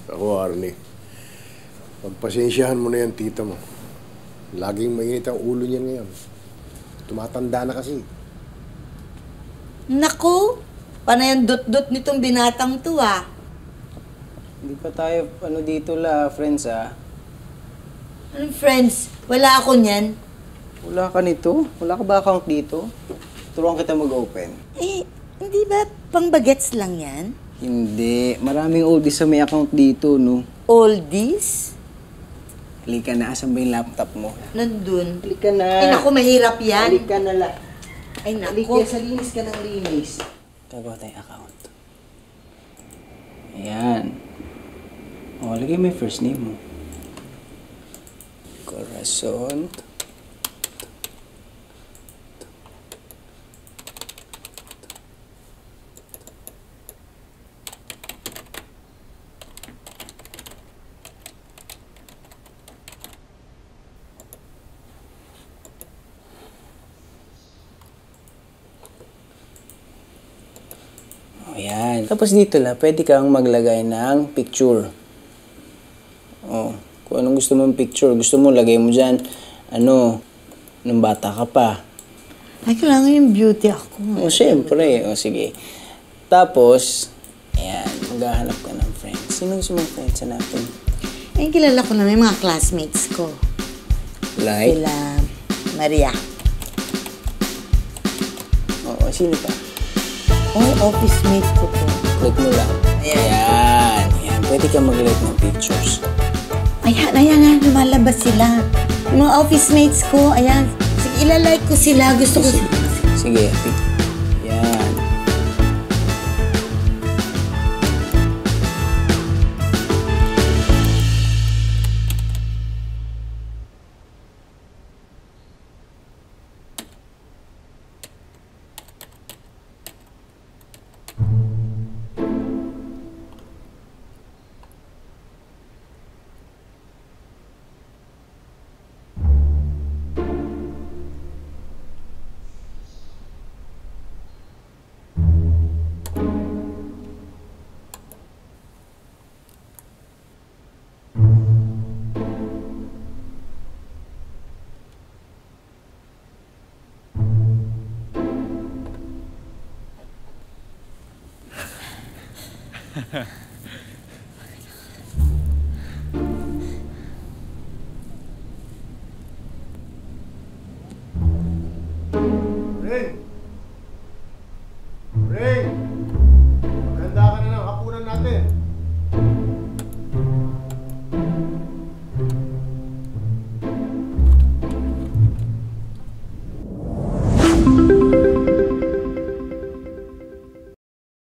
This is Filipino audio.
Ako, Arnie. Pagpasensyahan mo na yan, tita mo. Laging mainit ang ulo niya ngayon. Tumatanda na kasi. Naku! Panay ang dot-dot nitong binatang to, ah. Hindi pa tayo, dito friends, ah. Anong friends? Wala ako niyan. Wala ka nito? Wala ka ba account dito? Turuan kita mag-open. Eh, hindi ba pang bagets lang yan? Hindi. Maraming oldies sa may account dito, no? Oldies? Halika na. Asan ba yung laptop mo? Nandun. Halika na. Ay, naku, mahirap yan. Halika na lang. Ay, naku. Halika, sa linis ka ng linis. Gagawa tayong account. Ayan. O, lagay mo yung first name mo. Corazon. Ayan. Tapos dito pwede kang maglagay ng picture. Oh, kung anong gusto mong picture, gusto mo lagay mo dyan, nung bata ka pa. Ay, kailangan yung beauty ako. O, syempre. O, sige. Tapos, ayan, maghahanap ka ng friends. Sino gusto mong friends natin? Ay, kilala ko na may mga classmates ko. Like? Sila Maria. Oo, sino pa? Oh, office mate ko to. Click mo lang. Ayan. Ayan. Pwede ka mag-like ng pictures. Ayan, lumalabas sila. Yung mga office mates ko, ayan. Sige, ilalike ko sila. Gusto ko sila. Sige. Ayan.